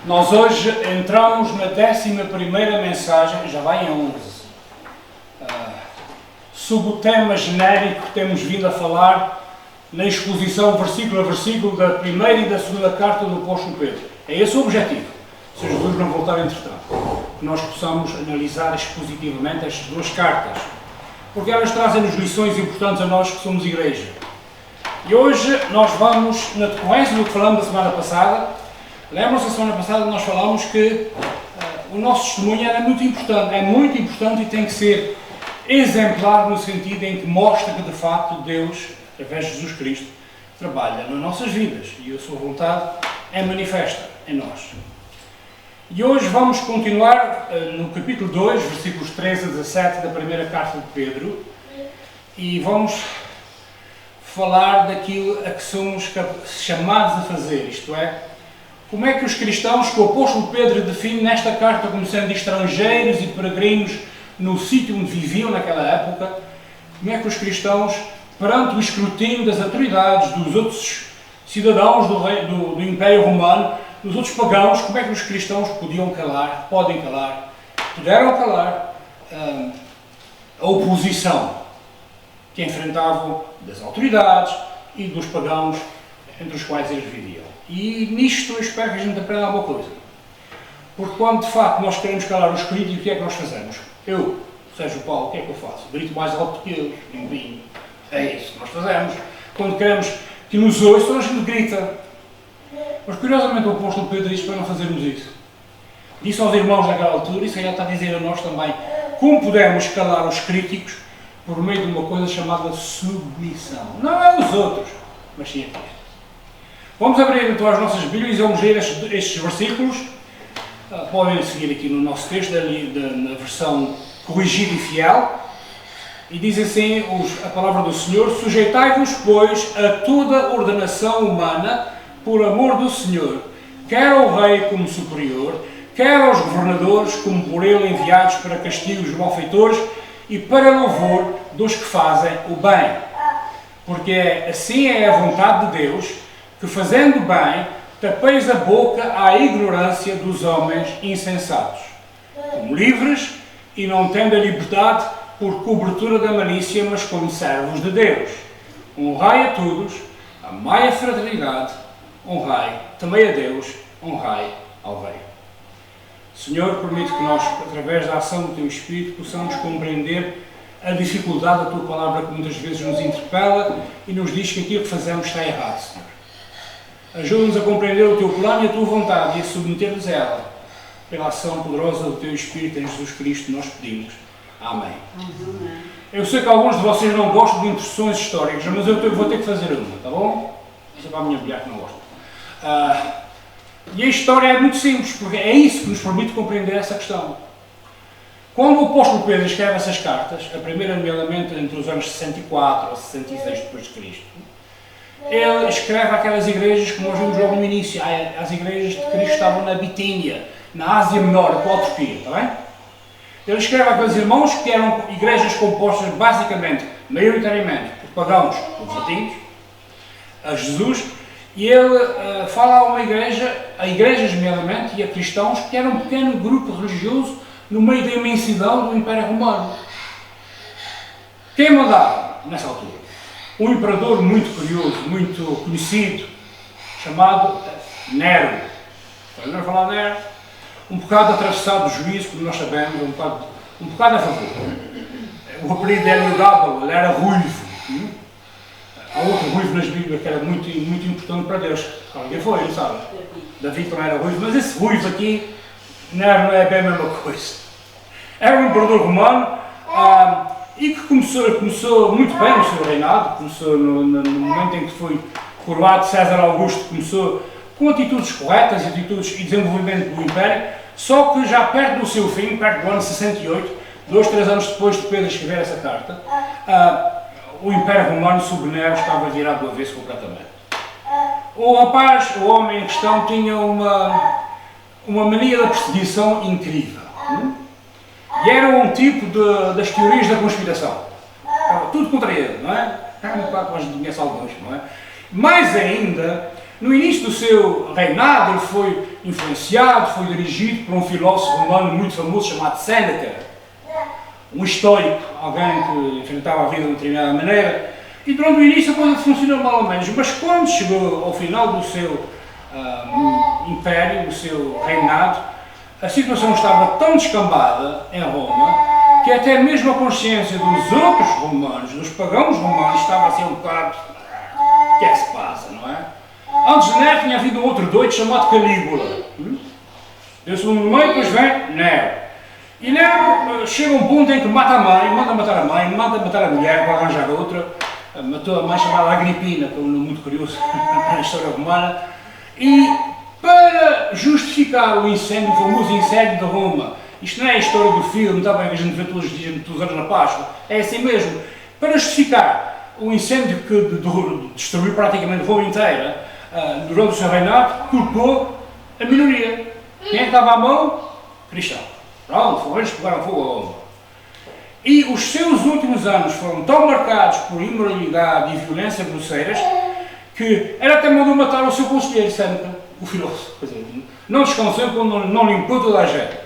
Nós hoje entramos na 11ª mensagem, já vai em 11, sob o tema genérico que temos vindo a falar na exposição versículo a versículo da primeira e da segunda carta do apóstolo Pedro. É esse o objetivo, se Jesus não voltar entretanto, que nós possamos analisar expositivamente estas duas cartas, porque elas trazem-nos lições importantes a nós que somos igreja. E hoje nós vamos, na decorrência do que falamos da semana passada, lembram-se da semana passada que nós falámos que o nosso testemunho era muito importante e tem que ser exemplar no sentido em que mostra que de facto Deus, através de Jesus Cristo, trabalha nas nossas vidas e a sua vontade é manifesta em nós. E hoje vamos continuar no capítulo 2, versículos 13 a 17 da primeira carta de Pedro, e vamos falar daquilo a que somos chamados a fazer, isto é, como é que os cristãos, que o apóstolo Pedro define nesta carta como sendo estrangeiros e peregrinos no sítio onde viviam naquela época, como é que os cristãos, perante o escrutínio das autoridades, dos outros cidadãos do Império Romano, dos outros pagãos, como é que os cristãos puderam calar a oposição que enfrentavam das autoridades e dos pagãos entre os quais eles viviam. E nisto eu espero que a gente aprenda alguma coisa. Porque quando de facto nós queremos calar os críticos, o que é que nós fazemos? Eu, Sérgio Paulo, o que é que eu faço? Grito mais alto que eles, limpinho. É isso que nós fazemos. Quando queremos que nos ouçam, a gente grita. Mas curiosamente o apóstolo Pedro diz para não fazermos isso. Disse aos irmãos naquela altura, e se calhar está a dizer a nós também, como podemos calar os críticos por meio de uma coisa chamada submissão. Não é os outros, mas sim a Cristo. Vamos abrir então as nossas Bíblias e vamos ler estes versículos. Podem seguir aqui no nosso texto, na versão corrigida e fiel. E diz assim a palavra do Senhor: sujeitai-vos, pois, a toda ordenação humana, por amor do Senhor, quer ao rei como superior, quer aos governadores como por ele enviados para castigo dos malfeitores e para louvor dos que fazem o bem. Porque assim é a vontade de Deus, que fazendo bem, tapeis a boca à ignorância dos homens insensatos, como livres e não tendo a liberdade por cobertura da malícia, mas como servos de Deus. Honrai a todos, amai a fraternidade, honrai também a Deus, honrai ao Rei. Senhor, permite que nós, através da ação do Teu Espírito, possamos compreender a dificuldade da Tua Palavra que muitas vezes nos interpela e nos diz que aquilo que fazemos está errado, Senhor. Ajuda-nos a compreender o Teu plano e a Tua vontade e a submeter-nos a ela. Pela ação poderosa do Teu Espírito em Jesus Cristo nós pedimos. Amém. Eu sei que alguns de vocês não gostam de introduções históricas, mas eu vou ter que fazer uma, tá bom? Isso é para a minha mulher que não gosta. E a história é muito simples, porque é isso que nos permite compreender essa questão. Quando o apóstolo Pedro escreve essas cartas, a primeira nomeadamente entre os anos 64 ou 66 depois de Cristo, ele escreve aquelas igrejas que nós vimos logo no início. As igrejas de Cristo estavam na Bitínia, na Ásia Menor, a atual Turquia, está bem? Ele escreve aqueles irmãos que eram igrejas compostas basicamente, maioritariamente, por pagãos convertidos a Jesus, e ele fala a igrejas nomeadamente, e a cristãos, que eram um pequeno grupo religioso no meio da imensidão do Império Romano. Quem mandava nessa altura? Um imperador muito curioso, muito conhecido, chamado Nero. Podemos falar de Nero? Um bocado atravessado do juízo, como nós sabemos, um bocado a favor. O apelido dele era Gábalo, ele era ruivo. Há outro ruivo nas Bíblias que era muito importante para Deus. Alguém foi, não sabe? Davi também era ruivo, mas esse ruivo aqui não é bem a mesma coisa. Era um imperador romano e que começou muito bem o seu reinado. Começou no momento em que foi coroado César Augusto, começou com atitudes corretas e desenvolvimento do Império, só que já perto do seu fim, perto do ano 68, 2-3 anos depois de Pedro escrever essa carta, o Império Romano sob Nero estava virado do avesso completamente. O homem em questão, tinha uma mania da perseguição incrível. E era um tipo das teorias da conspiração. Estava tudo contra ele, não é? Mais ainda, No início do seu reinado, ele foi influenciado, foi dirigido por um filósofo romano muito famoso chamado Séneca, um estoico, alguém que enfrentava a vida de uma determinada maneira, e durante o início a coisa funcionou mal ou menos, mas quando chegou ao final do seu império, do seu reinado, a situação estava tão descambada em Roma que até mesmo a consciência dos outros romanos, dos pagãos romanos, estava assim um bocado... O que é que se passa, não é? Antes de Nero tinha havido um outro doido chamado Calígula. Deu-se um no meio, depois vem Nero. E Nero chega a um ponto em que mata a mãe, manda matar a mãe, manda matar a mulher para arranjar outra. Matou a mãe chamada Agripina, que é um nome muito curioso na história romana. E para justificar o incêndio, o famoso incêndio de Roma, isto não é a história do filme, está bem que a gente vê todos os dias, todos os anos na Páscoa, é assim mesmo. Para justificar o incêndio que destruiu praticamente Roma inteira, durante o seu reinado, culpou a minoria. Quem é que estava à mão? Cristão. Pronto, foram eles que pegaram fogo a Roma. E os seus últimos anos foram tão marcados por imoralidade e violência grosseiras que ele até mandou matar o seu conselheiro, Sêneca, o filósofo. Não descansou quando não limpou toda a gente.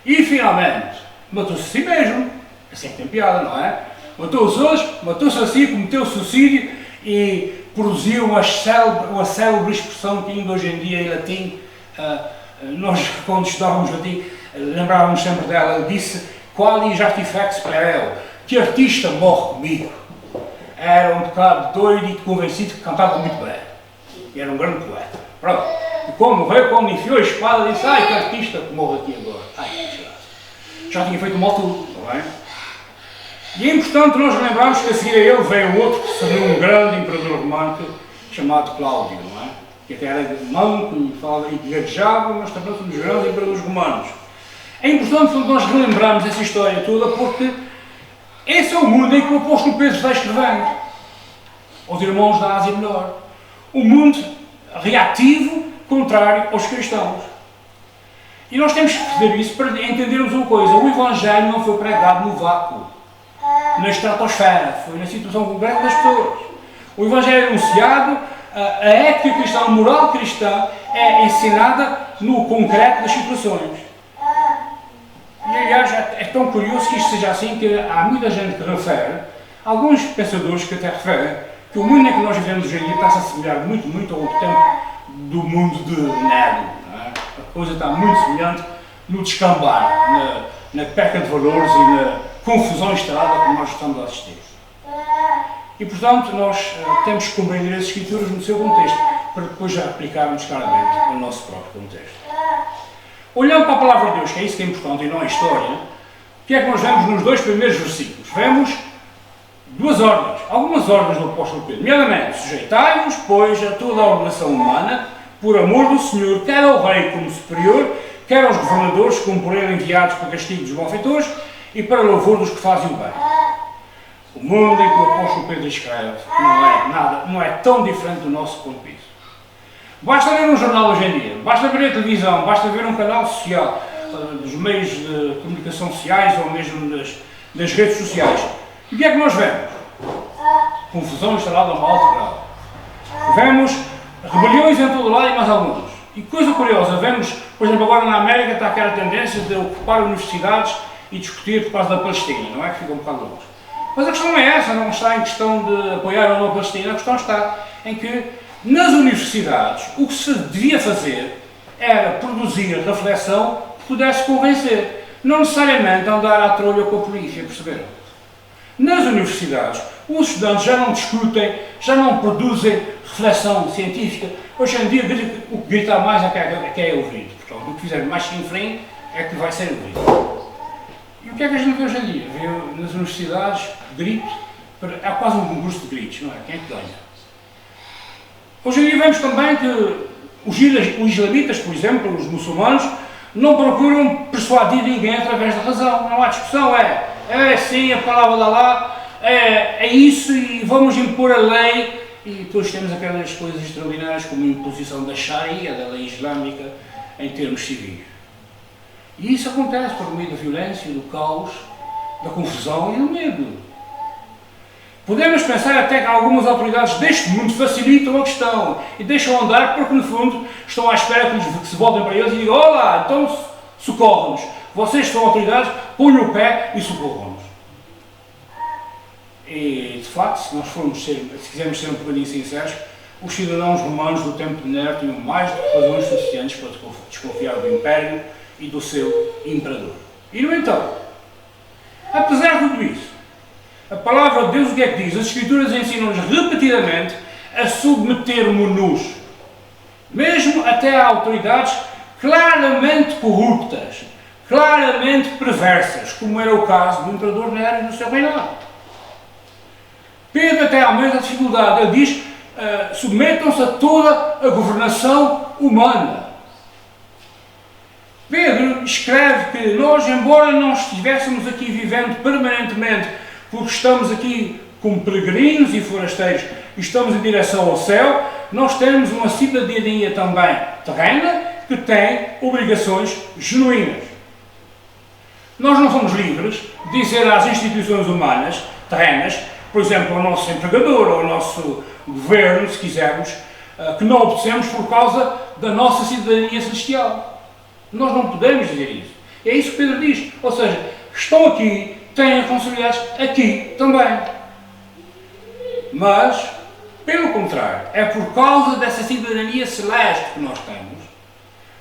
E finalmente matou-se a si mesmo. Assim que tem piada, não é? Matou os outros, matou-se a si, cometeu suicídio e produziu uma célebre expressão que ainda hoje em dia em latim, nós quando estudávamos latim, lembrávamos sempre dela, disse qualis artifex praeo, que artista morre comigo. Era um bocado doido e convencido que cantava muito bem. E era um grande poeta. Pronto. E quando morreu, quando enfiou a espada, disse, ai que artista que morre aqui agora. Ai que desgraça. Já tinha feito mal tudo, não é? E é importante nós lembrarmos que a seguir a ele veio outro que seria um grande imperador romano chamado Cláudio, não é? Que até era manco e gaguejava, mas tornou-se um dos grandes imperadores romanos. É importante nós relembrarmos essa história toda porque esse é o mundo em que o apóstolo Pedro está escrevendo aos irmãos da Ásia Menor. O mundo reativo, contrário aos cristãos. E nós temos que fazer isso para entendermos uma coisa. O Evangelho não foi pregado no vácuo, na estratosfera, foi na situação concreta das pessoas. O Evangelho é anunciado, a ética cristã, a moral cristã é ensinada no concreto das situações. E aliás, é tão curioso que isto seja assim que há muita gente que refere, alguns pensadores que até referem, que o mundo em que nós vivemos hoje em dia está a se assemelhar muito ao tempo do mundo de Nero. A coisa está muito semelhante no descambar, na perca de valores e na confusão instalada que nós estamos a assistir. E portanto nós temos que compreender as Escrituras no seu contexto, para depois já aplicarmos claramente ao nosso próprio contexto. Olhando para a Palavra de Deus, que é isso que é importante e não a história, o que é que nós vemos nos dois primeiros versículos? Vemos duas ordens, algumas ordens do apóstolo Pedro, nomeadamente, sujeitai-vos, pois, a toda a ordenação humana, por amor do Senhor, quer ao rei como superior, quer aos governadores como por ele enviados para castigo dos malfeitores e para louvor dos que fazem o bem. O mundo em que o apóstolo Pedro escreve não é tão diferente do nosso ponto de vista. Basta ler um jornal hoje em dia, basta ver a televisão, basta ver um canal social, dos meios de comunicação sociais ou mesmo das redes sociais. E o que é que nós vemos? Confusão instalada a um alto grau. Vemos rebeliões em todo lado e mais alguns. E coisa curiosa, vemos, por exemplo, agora na América está aquela tendência de ocupar universidades e discutir por causa da Palestina, não é? Que fica um bocado longe. Mas a questão não é essa, não está em questão de apoiar ou não a Palestina, a questão está em que nas universidades o que se devia fazer era produzir reflexão que pudesse convencer, não necessariamente andar à trolha com a polícia, perceberam? Nas universidades os estudantes já não discutem, já não produzem reflexão científica. Hoje em dia o que grita mais é que é ouvido, portanto, o que fizer mais em frente é que vai ser ouvido. E o que é que a gente vê hoje em dia? Vê nas universidades grito, é quase um concurso de gritos, não é? Quem é que ganha? Hoje em dia vemos também que os islamitas, por exemplo, os muçulmanos, não procuram persuadir ninguém através da razão, não há discussão, é sim, a palavra de Allah, é isso e vamos impor a lei e depois temos aquelas coisas extraordinárias como a imposição da Sharia, da lei islâmica, em termos civis. E isso acontece por meio da violência, do caos, da confusão e do medo. Podemos pensar até que algumas autoridades deste mundo facilitam a questão e deixam andar porque, no fundo, estão à espera que se voltem para eles e digam: olá, então socorram-nos. Vocês são autoridades, ponham o pé e socorram-nos. E, de facto, se quisermos ser um bocadinho sinceros, os cidadãos romanos do tempo de Nero tinham mais do que razões suficientes para desconfiar do Império e do seu imperador. E, no entanto, apesar de tudo isso, a palavra de Deus o que é que diz? As Escrituras ensinam-nos repetidamente a submetermos-nos, mesmo até a autoridades claramente corruptas, claramente perversas, como era o caso do imperador Nero e do seu reinado. Pedro até ao menos a dificuldade, ele diz: submetam-se a toda a governação humana. Pedro escreve que nós, embora não estivéssemos aqui vivendo permanentemente, porque estamos aqui como peregrinos e forasteiros e estamos em direção ao céu, nós temos uma cidadania também terrena que tem obrigações genuínas. Nós não somos livres de dizer às instituições humanas, terrenas, por exemplo, ao nosso empregador, ao nosso governo, se quisermos, que não obedecemos por causa da nossa cidadania celestial. Nós não podemos dizer isso. É isso que Pedro diz. Ou seja, estão aqui, têm responsabilidades aqui também. Mas, pelo contrário, é por causa dessa cidadania celeste que nós temos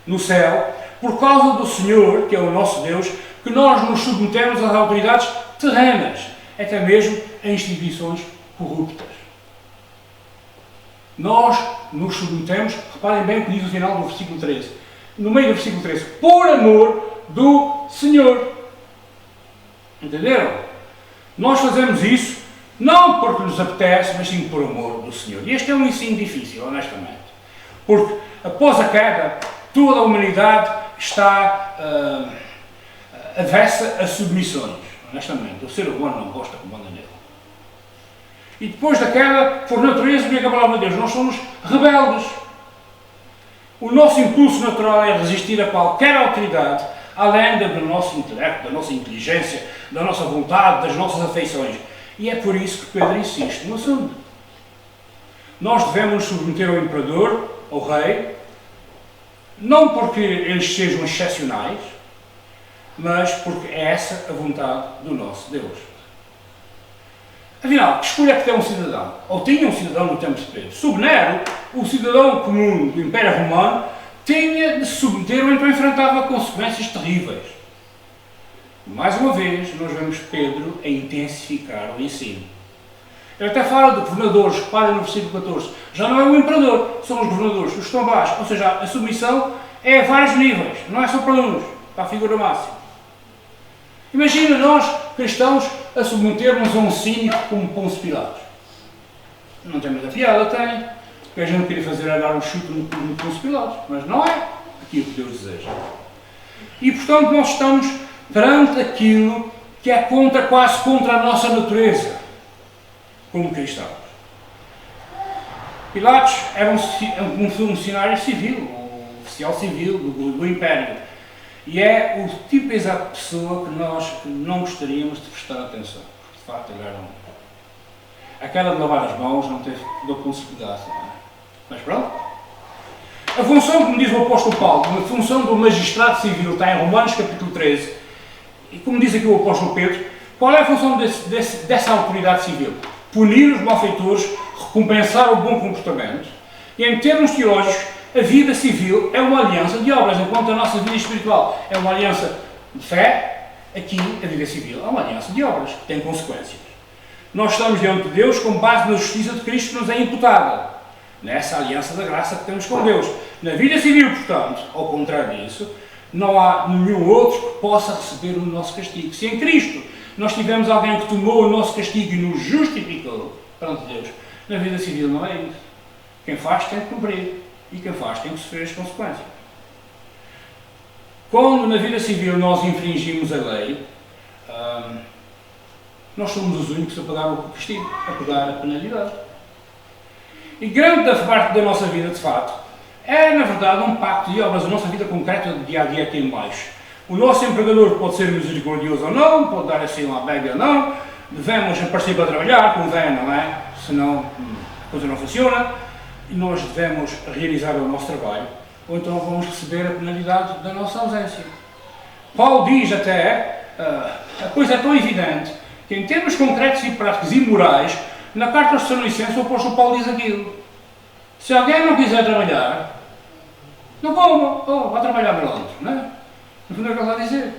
no céu, por causa do Senhor, que é o nosso Deus, que nós nos submetemos às autoridades terrenas, até mesmo a instituições corruptas. Nós nos submetemos, reparem bem o que diz o final do versículo 13. No meio do versículo 13, por amor do Senhor. Entenderam? Nós fazemos isso não porque nos apetece, mas sim por amor do Senhor. E este é um ensino difícil, honestamente. Porque após a queda, toda a humanidade está avessa a submissões. Honestamente, o ser humano não gosta que manda nele. E depois da queda, por natureza, o que é que a palavra de Deus? Nós somos rebeldes. O nosso impulso natural é resistir a qualquer autoridade, além do nosso intelecto, da nossa inteligência, da nossa vontade, das nossas afeições. E é por isso que Pedro insiste no assunto. Nós devemos nos submeter ao imperador, ao rei, não porque eles sejam excepcionais, mas porque é essa a vontade do nosso Deus. Afinal, que escolha é que tem um cidadão? Ou tinha um cidadão no tempo de Pedro? Sob Nero, o cidadão comum do Império Romano tinha de se submeter ou então enfrentava consequências terríveis. Mais uma vez, nós vemos Pedro a intensificar o ensino. Ele até fala de governadores, para no versículo 14. Já não é o imperador, são os governadores, os que estão abaixo. Ou seja, a submissão é a vários níveis, não é só para uns, para a figura máxima. Imagina nós, cristãos, a submetermos a um cínico como Pôncio Pilatos. Não tem muita piada, tem. O que a gente queria fazer era dar um chute no Pôncio Pilatos, mas não é aquilo que Deus deseja. E, portanto, nós estamos perante aquilo que é quase contra a nossa natureza, como cristãos. Pilatos era um funcionário civil, um oficial civil do Império. E é o tipo exato de pessoa que nós não gostaríamos de prestar atenção. Porque, de facto, ele era aquela de lavar as mãos não teve da possibilidade, não é? Mas pronto. A função, como diz o apóstolo Paulo, a função do magistrado civil está em Romanos capítulo 13, e como diz aqui o apóstolo Pedro, qual é a função dessa autoridade civil? Punir os malfeitores, recompensar o bom comportamento, e em termos teológicos, a vida civil é uma aliança de obras, enquanto a nossa vida espiritual é uma aliança de fé, aqui a vida civil é uma aliança de obras, que tem consequências. Nós estamos diante de Deus com base na justiça de Cristo que nos é imputada, nessa aliança da graça que temos com Deus. Na vida civil, portanto, ao contrário disso, não há nenhum outro que possa receber o nosso castigo. Se em Cristo nós tivemos alguém que tomou o nosso castigo e nos justificou perante Deus, na vida civil não é isso. Quem faz tem que cumprir. E quem faz tem que sofrer as consequências. Quando na vida civil nós infringimos a lei, nós somos os únicos a pagar o castigo, a pagar a penalidade. E grande parte da nossa vida, de facto, é na verdade um pacto de obras, a nossa vida concreta de dia a dia aqui em baixo. O nosso empregador pode ser misericordioso ou não, pode dar assim uma bébia ou não, devemos aparecer para trabalhar, convém, não é? Senão a coisa não funciona. E nós devemos realizar o nosso trabalho, ou então vamos receber a penalidade da nossa ausência. Paulo diz até, a coisa é tão evidente, que em termos concretos e práticos e morais, na carta aos Tessalonicenses o apóstolo Paulo diz aquilo. Se alguém não quiser trabalhar, não coma, vá trabalhar para onde, não é? No fundo é o que ele está a dizer.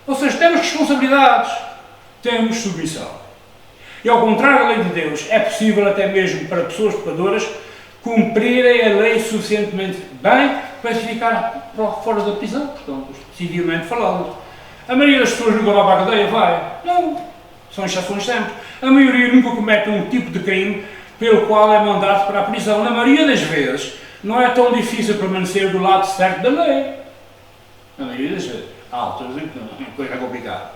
Ou seja, temos responsabilidades, temos submissão. E ao contrário da lei de Deus, é possível até mesmo para pessoas pecadoras cumprirem a lei suficientemente bem para ficar fora da prisão, portanto, civilmente falando. A maioria das pessoas nunca vai para a cadeia, vai. Não, são exceções sempre. A maioria nunca comete um tipo de crime pelo qual é mandado para a prisão. Na maioria das vezes, não é tão difícil permanecer do lado certo da lei. Na maioria das vezes. Há alturas em que a coisa é complicada.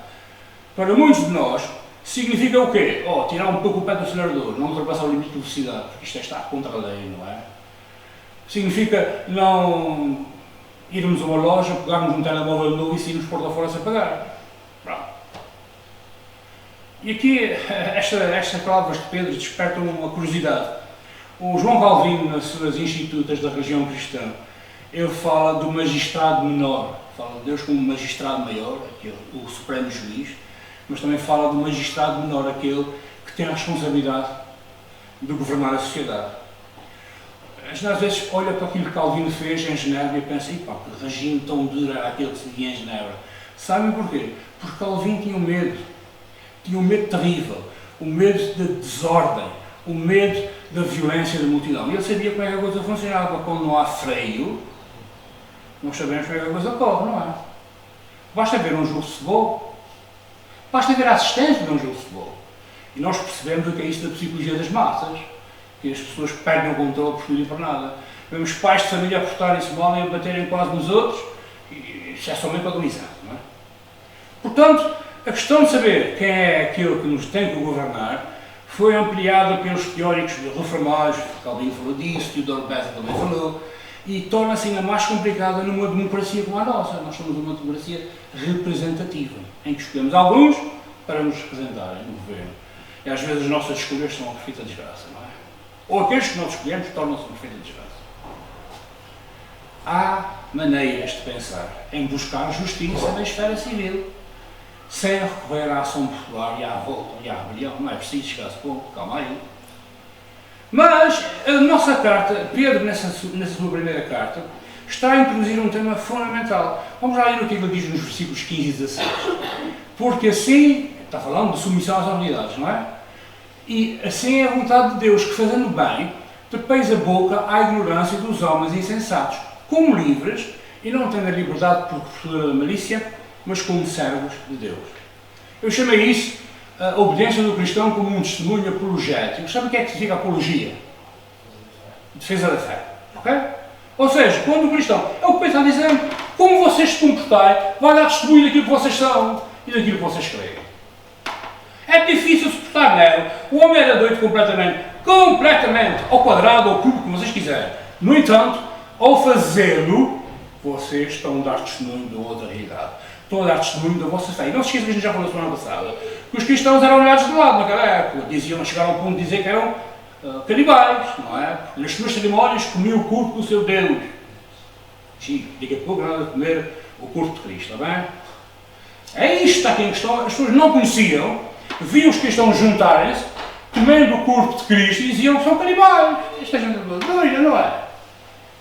Para muitos de nós, significa o quê? Tirar um pouco o pé do acelerador, não ultrapassar o limite de velocidade, porque isto está contra a lei, não é? Significa não irmos a uma loja, pegarmos um telemóvel novo e sairmos por lá fora sem pagar. Pronto. E aqui, estas palavras de Pedro despertam uma curiosidade. O João Calvino, nas suas Institutas da Religião Cristã, ele fala do magistrado menor, fala de Deus como magistrado maior, aquele, o supremo juiz, mas também fala do magistrado menor, aquele que tem a responsabilidade de governar a sociedade. A gente às vezes olha para aquilo que Calvino fez em Genebra e pensa, que regime tão duro era aquele que se via em Genebra. Sabem porquê? Porque Calvino tinha um medo terrível, o medo da desordem, o medo da violência da multidão. E ele sabia como é que a coisa funcionava. Quando não há freio, nós sabemos como é que a coisa corre, não é? Basta ver um jogo de futebol, basta ver a assistência de um jogo de futebol. E nós percebemos o que é isso da psicologia das massas, que as pessoas perdem o controle por tudo e por nada. Vemos pais de família a portarem-se mal e a baterem quase nos outros, e isso é somente agonizante, não é? Portanto, a questão de saber quem é aquele que nos tem que governar foi ampliada pelos teóricos reformados, Calvino falou disso, Theodore Beza também falou, e torna-se ainda mais complicada numa democracia como a nossa. Nós somos uma democracia representativa, em que escolhemos alguns para nos representarem no governo. E às vezes as nossas escolhas são uma perfeita desgraça, não é? Ou aqueles que nós escolhemos tornam-se uma perfeita desgraça. Há maneiras de pensar em buscar justiça na esfera civil, sem recorrer à ação popular e à revolta e à rebelião. Não é preciso chegar a esse ponto, calma aí. Mas a nossa carta, Pedro, nessa sua primeira carta, está a introduzir um tema fundamental. Vamos lá ler o que ele diz nos versículos 15 e 16. Porque assim, está falando de submissão às autoridades, não é? E assim é a vontade de Deus, que fazendo bem, tapeis a boca à ignorância dos homens insensatos, como livres, e não tendo a liberdade por procura da malícia, mas como servos de Deus. Eu chamei isso a obediência do cristão como um testemunho apologético. Sabe o que é que significa apologia? Defesa da fé. Ok? Ou seja, quando o cristão é o que Pedro está dizendo, como vocês se comportarem, vai dar testemunho daquilo que vocês são e daquilo que vocês creem. É difícil suportar nela. O homem era doido completamente ao quadrado, ao cubo, como vocês quiserem. No entanto, ao fazê-lo, vocês estão a dar testemunho de outra realidade. Estão a dar testemunho da vossa fé. E não se esqueçam que a gente já falou na semana passada, que os cristãos eram olhados de lado naquela época. Chegaram ao ponto de dizer que eram canibais, não é? Nas suas cerimónias comiam o corpo do seu Deus. Sim, daqui a pouco nada de comer o corpo de Cristo, está bem? É isto aqui em questão. As pessoas não conheciam, viam os cristãos juntarem-se, comendo o corpo de Cristo e diziam que são canibais. Esta gente doida, não é?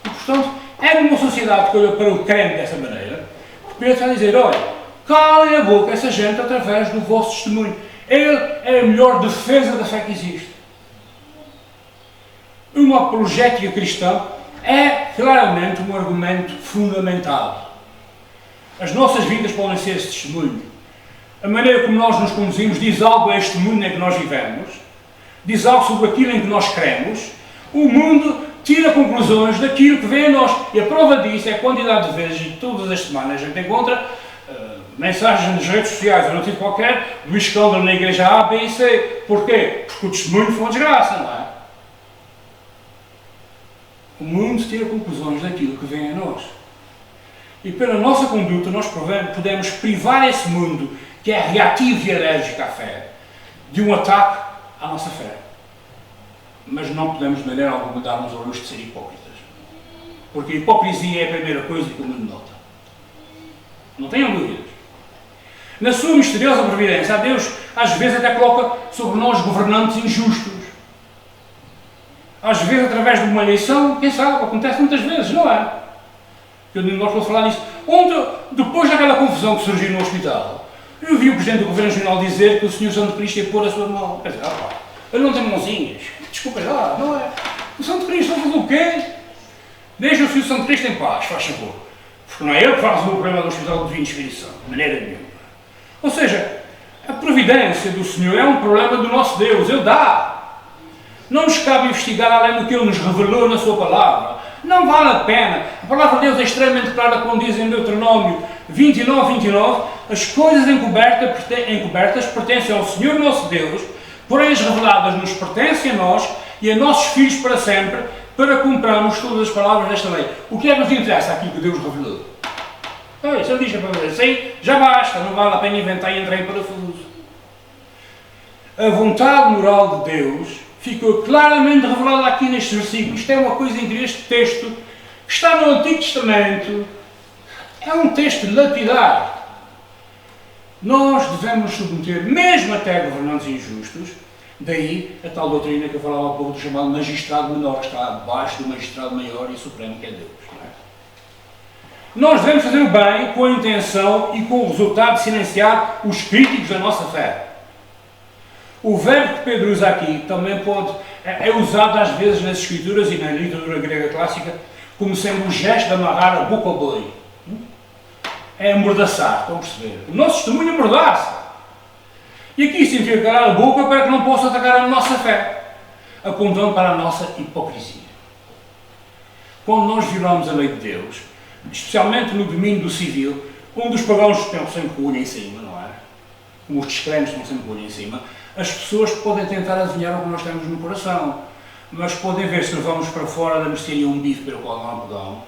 E portanto, é numa sociedade que olha para o crente dessa maneira, que Pedro está a dizer, olha, calem a boca essa gente através do vosso testemunho. Ele é a melhor defesa da fé que existe. Uma apologética cristã é claramente um argumento fundamentado. As nossas vidas podem ser esse testemunho. A maneira como nós nos conduzimos diz algo a este mundo em que nós vivemos, diz algo sobre aquilo em que nós cremos. O mundo tira conclusões daquilo que vê em nós. E a prova disso é a quantidade de vezes, e todas as semanas a gente encontra mensagens nas redes sociais, ou não tipo qualquer, do escândalo na igreja A, B e C. Porquê? Porque o testemunho foi uma desgraça, não é? O mundo tira conclusões daquilo que vem a nós. E pela nossa conduta nós podemos privar esse mundo que é reativo e alérgico à fé, de um ataque à nossa fé. Mas não podemos de maneira alguma darmos ao luxo de ser hipócritas. Porque a hipocrisia é a primeira coisa que o mundo nota. Não tenham dúvidas. Na sua misteriosa providência, Deus às vezes até coloca sobre nós governantes injustos. Às vezes através de uma eleição, quem sabe, acontece muitas vezes, não é? Eu não gosto de falar nisso. Onde, depois daquela confusão que surgiu no hospital, eu vi o Presidente do Governo Regional dizer que o Senhor Santo Cristo ia pôr a sua mão. Quer dizer, ele não tem mãozinhas. Desculpa lá, não é? O Santo Cristo vai fazer o quê? Deixa o Senhor Santo Cristo em paz, faz favor. Porque não é ele que faz o problema do Hospital do Divino Espírito Santo, de maneira nenhuma. Ou seja, a providência do Senhor é um problema do nosso Deus, Ele dá. Não nos cabe investigar além do que Ele nos revelou na Sua Palavra. Não vale a pena. A Palavra de Deus é extremamente clara quando diz em Deuteronômio 29, as coisas encobertas pertencem ao Senhor nosso Deus, porém as reveladas nos pertencem a nós e a nossos filhos para sempre, para cumprirmos todas as palavras desta lei. O que é que nos interessa aquilo que Deus revelou? Se Ele diz para assim, já basta, não vale a pena inventar e entrar em parafuso. A vontade moral de Deus ficou claramente revelada aqui nestes versículos. Isto é uma coisa incrível, este texto, que está no Antigo Testamento, é um texto lapidar. Nós devemos nos submeter, mesmo até a governantes injustos, daí a tal doutrina que eu falava há pouco do chamado magistrado menor, que está abaixo do magistrado maior e supremo, que é Deus. Não é? Nós devemos fazer o bem com a intenção e com o resultado de silenciar os críticos da nossa fé. O verbo que Pedro usa aqui também é usado às vezes nas Escrituras e na literatura grega clássica como sendo um gesto de amarrar a boca ao boi. É amordaçar, estão a perceber? O nosso testemunho amordaça. E aqui significa calar a boca para que não possa atacar a nossa fé, apontando para a nossa hipocrisia. Quando nós violamos a lei de Deus, especialmente no domínio do civil, onde os pagãos estão sempre com o olho em cima, não é? Como os descrentes estão sempre com o olho em cima, as pessoas podem tentar adivinhar o que nós temos no coração, mas podem ver se levamos para fora da mercearia um bife pelo qual não pagamos,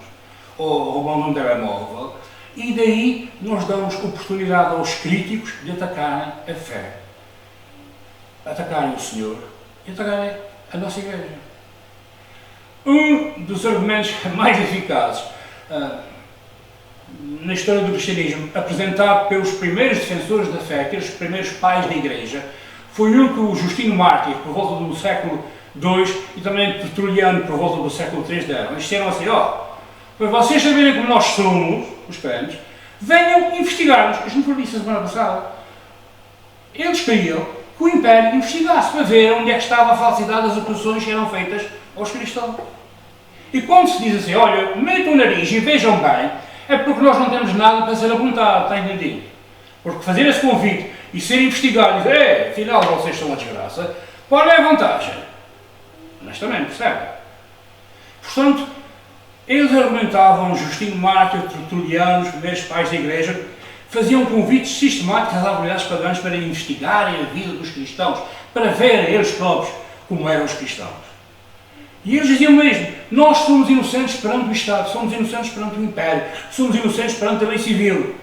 ou roubamos um telemóvel, e daí nós damos oportunidade aos críticos de atacarem a fé, atacarem o Senhor e atacarem a nossa Igreja. Um dos argumentos mais eficazes na história do cristianismo, apresentado pelos primeiros defensores da fé, aqueles primeiros pais da Igreja, foi um que o Justino Mártir, por volta do século II, e também Tertuliano, por volta do século III, deram. Eles disseram assim, para vocês saberem como nós somos, os crentes, venham investigar-nos. Isto não foi isso a semana passada. Eles queriam que o Império investigasse para ver onde é que estava a falsidade das acusações que eram feitas aos cristãos. E quando se diz assim, olha, metam o nariz e vejam bem, é porque nós não temos nada para ser apontado, está entendido? Porque fazer esse convite e ser investigado e dizer, afinal vocês são uma desgraça, qual é a vantagem? Honestamente, percebe? Portanto, eles argumentavam, Justino Mártir, Tertuliano, os primeiros pais da Igreja, faziam convites sistemáticos às autoridades pagãs para investigarem a vida dos cristãos, para verem eles próprios como eram os cristãos. E eles diziam mesmo, nós somos inocentes perante o Estado, somos inocentes perante o Império, somos inocentes perante a lei civil.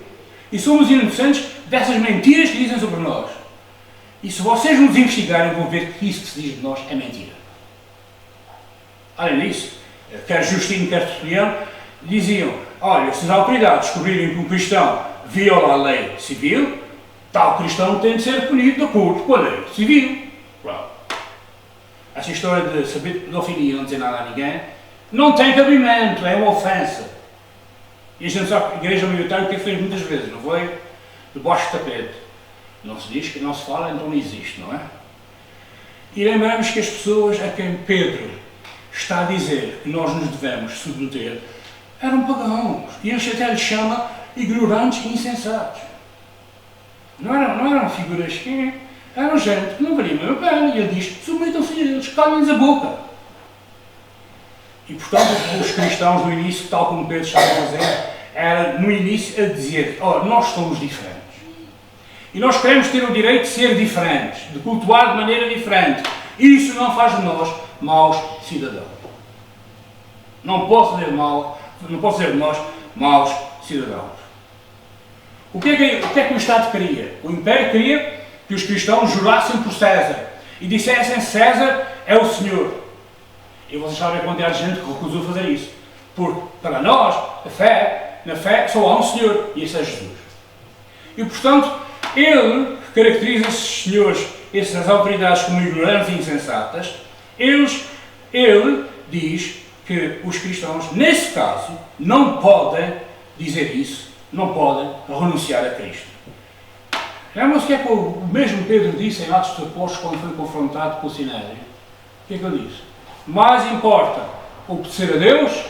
E somos inocentes dessas mentiras que dizem sobre nós. E se vocês nos investigarem, vão ver que isso que se diz de nós é mentira. Além disso, quer Justino, quer Tertuliano, diziam, olha, se as autoridades descobrirem que um cristão viola a lei civil, tal cristão tem de ser punido de acordo com a lei civil. Claro. Essa história de saber de pedofilia e não dizer nada a ninguém, não tem cabimento, é uma ofensa. E a gente sabe que a Igreja Militar o que fez muitas vezes, não foi? Debaixo do tapete. Não se diz, que não se fala, então não existe, não é? E lembramos que as pessoas a quem Pedro está a dizer que nós nos devemos submeter eram pagãos. E ele até lhes chama ignorantes e insensatos. Não eram figuras que eram gente que não valia a mesma pena. E ele diz, submetam-se a eles, calem-lhes a boca. E portanto, os cristãos no início, tal como Pedro estava a dizer, era no início a dizer, nós somos diferentes. E nós queremos ter o direito de ser diferentes, de cultuar de maneira diferente. Isso não faz de nós maus cidadãos. Não posso dizer de nós maus cidadãos. O que é que o Estado queria? O Império queria que que os cristãos jurassem por César e dissessem César é o Senhor. E vocês sabem a quantidade de gente que recusou fazer isso. Porque, para nós, na fé só há um Senhor, e esse é Jesus. E, portanto, ele caracteriza esses senhores, essas autoridades como ignorantes e insensatas. Ele diz que os cristãos, nesse caso, não podem dizer isso, não podem renunciar a Cristo. Lembram-se o que é que o mesmo Pedro disse em Atos dos Apóstolos quando foi confrontado com o Sinédrio? O que é que ele disse? Mais importa obedecer a Deus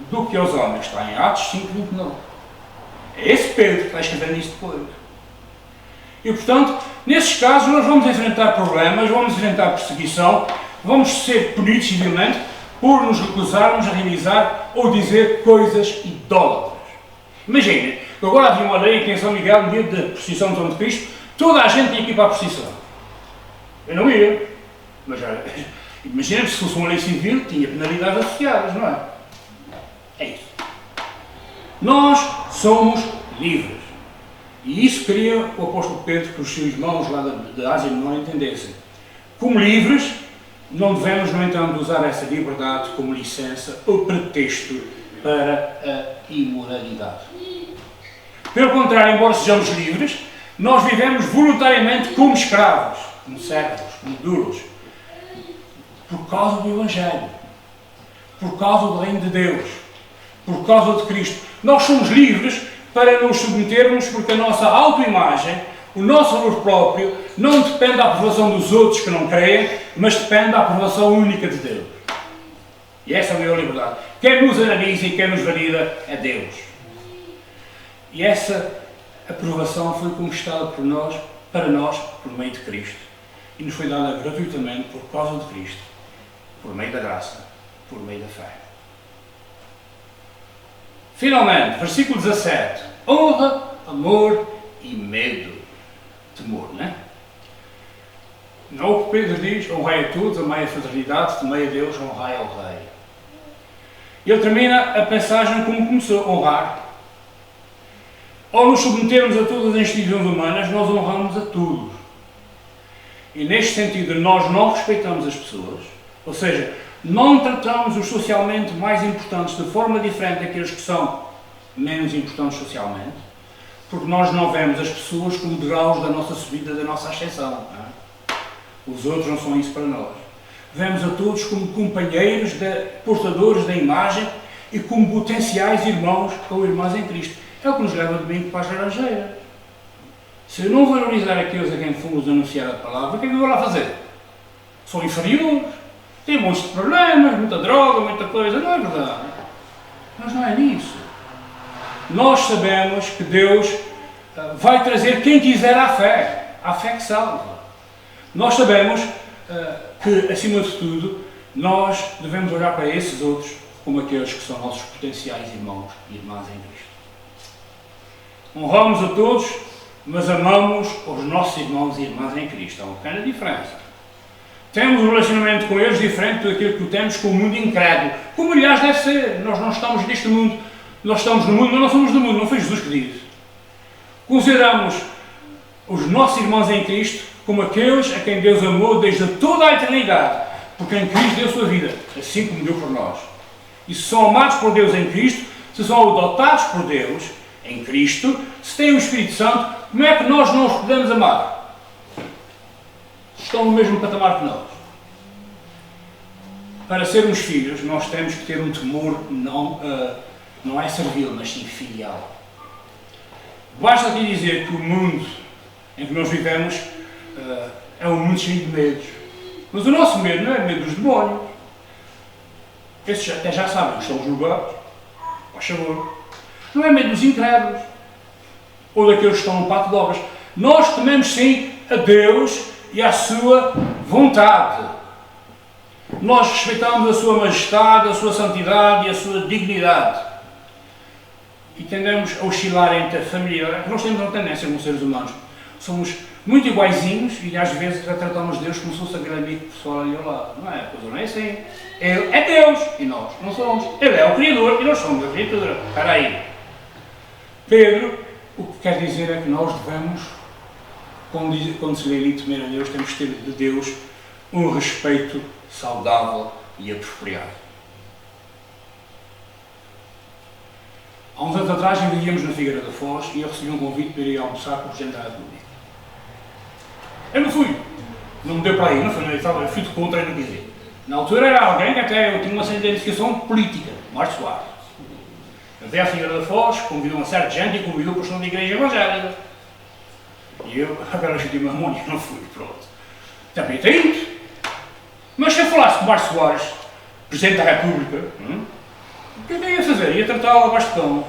do que aos homens. Está em Atos 5:29. É esse Pedro que vai escrever nisto depois. E, portanto, nesses casos nós vamos enfrentar problemas, vamos enfrentar perseguição, vamos ser punidos civilmente por nos recusarmos a realizar ou dizer coisas idólatras. Imaginem, agora havia uma lei que em São Miguel, no dia da procissão de São de Cristo, toda a gente tinha que ir para a procissão. Eu não ia, mas imaginem se fosse uma lei civil, tinha penalidades associadas, não é? É isso. Nós somos livres. E isso queria o apóstolo Pedro que os seus irmãos lá da Ásia Menor entendessem. Como livres, não devemos, no entanto, usar essa liberdade como licença ou pretexto para a imoralidade. Pelo contrário, embora sejamos livres, nós vivemos voluntariamente como escravos, como servos, como duros, por causa do Evangelho, por causa do reino de Deus, por causa de Cristo. Nós somos livres para nos submetermos porque a nossa autoimagem, o nosso valor próprio, não depende da aprovação dos outros que não creem, mas depende da aprovação única de Deus. E essa é a maior liberdade. Quem nos analisa e quem nos valida é Deus. E essa aprovação foi conquistada por nós, para nós, por meio de Cristo. E nos foi dada gratuitamente por causa de Cristo, por meio da graça, por meio da fé. Finalmente, versículo 17. Honra, amor e medo. Temor, não é? Não o que Pedro diz, honrai a todos, amai a fraternidade, temei a Deus, honrai ao Rei. Ele termina a passagem como começou, honrar. Ao nos submetermos a todas as instituições humanas, nós honramos a todos. E neste sentido, nós não respeitamos as pessoas, ou seja, não tratamos os socialmente mais importantes de forma diferente daqueles que são menos importantes socialmente, porque nós não vemos as pessoas como degraus da nossa subida, da nossa ascensão. Não é? Os outros não são isso para nós. Vemos a todos como companheiros, portadores da imagem e como potenciais irmãos ou irmãs em Cristo. É o que nos leva domingo para as laranjeiras. Se eu não valorizar aqueles a quem fomos anunciar a palavra, o que é que eu vou lá fazer? São inferiores, têm montes de problemas, muita droga, muita coisa. Não é verdade. Mas não é nisso. Nós sabemos que Deus vai trazer quem quiser à fé que salva. Nós sabemos que, acima de tudo, nós devemos olhar para esses outros como aqueles que são nossos potenciais irmãos e irmãs em Cristo. Honramos a todos, mas amamos os nossos irmãos e irmãs em Cristo. Há uma pequena diferença. Temos um relacionamento com eles diferente daquilo que temos com o mundo incrédulo. Como, aliás, deve ser. Nós não estamos neste mundo. Nós estamos no mundo, mas não somos do mundo. Não foi Jesus que disse. Consideramos os nossos irmãos em Cristo como aqueles a quem Deus amou desde toda a eternidade, porque em Cristo deu a sua vida, assim como deu por nós. E se são amados por Deus em Cristo, se são adotados por Deus em Cristo, se têm o Espírito Santo, como é que nós não os podemos amar? Estão no mesmo patamar que nós. Para sermos filhos, nós temos que ter um temor, não é servil, mas sim filial. Basta aqui dizer que o mundo em que nós vivemos é um mundo cheio de medos. Mas o nosso medo não é medo dos demónios. Esses até já sabem que estão julgados, faz favor. Não é medo dos incrédulos ou daqueles que estão no pacto de obras. Nós tememos sim a Deus e à sua vontade. Nós respeitamos a sua majestade, a sua santidade e a sua dignidade. E tendemos a oscilar entre a familiaridade. Nós temos uma tendência como seres humanos. Somos muito iguaizinhos e às vezes já tratamos Deus como se fosse aquele amigo pessoal ali ao lado. Não é? A coisa não é assim. Ele é Deus e nós não somos. Ele é o Criador e nós somos a criatura. Espera aí. Pedro, o que quer dizer é que nós devemos quando se lê ali temer a Deus, temos que ter de Deus um respeito saudável e apropriado. Há uns anos atrás vivíamos na Figueira da Foz e eu recebi um convite para ir almoçar com o Presidente da República. Eu não fui. Não me deu para ir, não foi, eu fui de contra e não quis ir. Na altura era alguém que até eu tinha uma certa identificação política, Mário Soares. Eu veio à Figueira da Foz, convidou uma certa gente e convidou o pastor da Igreja Evangélica. E eu, agora já tive uma harmonia, não fui, pronto. Também tem ido. Mas se eu falasse com o Mário Soares, Presidente da República, o que eu ia fazer? Ia tratá-lo a bastão.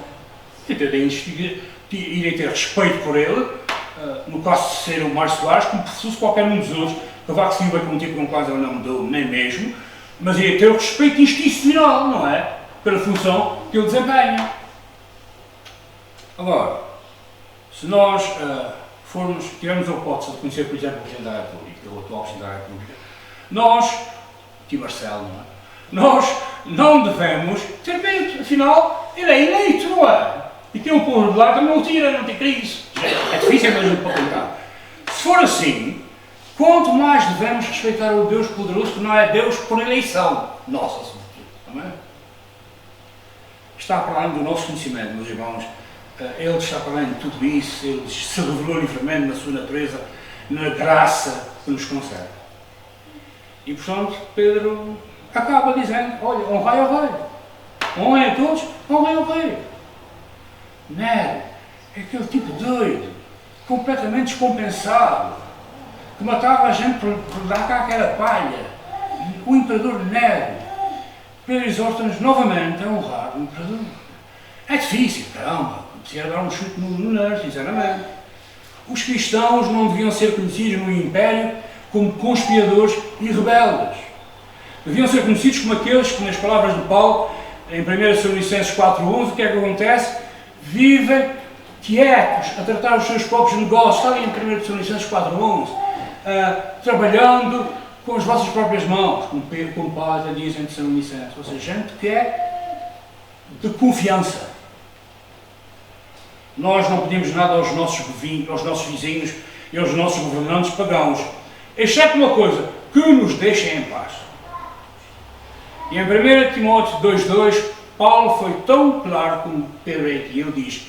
Irei ter respeito por ele, no caso de ser o Mário Soares, como se fosse qualquer um dos outros. Cavaco Silva, com um tipo com quase ele não me deu nem mesmo, mas irei ter o respeito institucional, não é? Pela função que ele desempenha. Agora, se nós tivermos a hipótese de conhecer, por exemplo, o Presidente da República, o atual Presidente da República, nós, aqui Marcelo, não é? Nós não devemos ter medo, afinal, ele é eleito, não é? E tem um povo de lá que não o tira, não tem crise. É difícil mesmo para contar. Se for assim, quanto mais devemos respeitar o Deus poderoso, que não é Deus por eleição, nossa, sobretudo, não é? Está para além do nosso conhecimento, meus irmãos. Ele está para além de tudo isso, ele se revelou livremente na sua natureza, na graça que nos concede. E, portanto, Pedro acaba dizendo, olha, honrai ao rei. Honrem a todos, honrem ao rei. Nero é aquele tipo doido, completamente descompensado, que matava a gente por dar cá aquela palha. O imperador Nero. Pedro exorta-nos novamente a honrar o imperador. É difícil, caramba. Precisa dar um chute no nariz, sinceramente. Os cristãos não deviam ser conhecidos no Império como conspiradores e rebeldes. Deviam ser conhecidos como aqueles que, nas palavras de Paulo, em 1 Tessalonicenses 4:11, o que é que acontece? Vivem quietos, a tratar os seus próprios negócios. Está ali em 1 Tessalonicenses 4:11. Trabalhando com as vossas próprias mãos, como Paulo diz em Tessalonicenses. Ou seja, gente que é de confiança. Nós não pedimos nada aos nossos vizinhos e aos nossos governantes pagãos, exceto uma coisa, que nos deixem em paz. E em 1 Timóteo 2:2, Paulo foi tão claro como Pedro é aqui. Ele diz,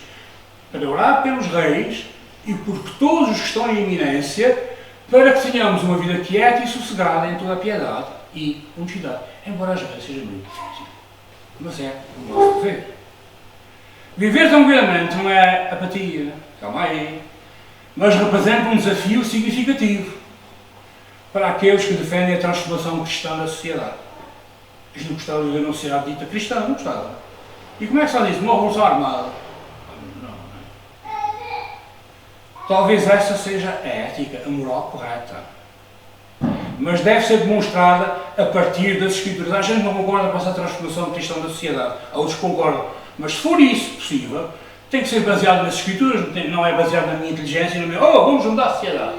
para orar pelos reis e por todos os que estão em eminência, para que tenhamos uma vida quieta e sossegada em toda a piedade e honestidade. Embora às vezes seja muito difícil. Mas é o nosso dever. Viver tranquilamente não é apatia, calma aí, mas representa um desafio significativo para aqueles que defendem a transformação cristã da sociedade. Eles não gostavam de viver numa sociedade dita cristã, não gostavam. E como é que se diz? Uma revolução armada? Não é? Talvez essa seja a ética, a moral correta. Mas deve ser demonstrada a partir das Escrituras. A gente não concorda com essa transformação cristã da sociedade, outros concordam. Mas se for isso possível, tem que ser baseado nas Escrituras, não é baseado na minha inteligência, no meu, vamos mudar a sociedade.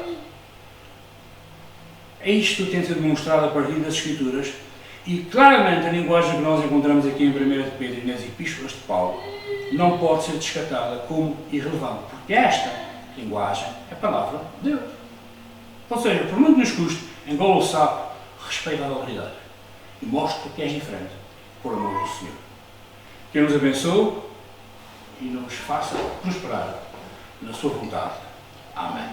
Isto tem de ser demonstrado a partir das Escrituras e claramente a linguagem que nós encontramos aqui em 1 de Pedro e nas Epístolas de Paulo não pode ser descartada como irrelevante, porque esta linguagem é a palavra de Deus. Ou seja, por muito nos custe, engole o sapo, respeita a autoridade e mostra que és diferente, por amor do Senhor. Que nos abençoe e nos faça prosperar na sua vontade. Amém.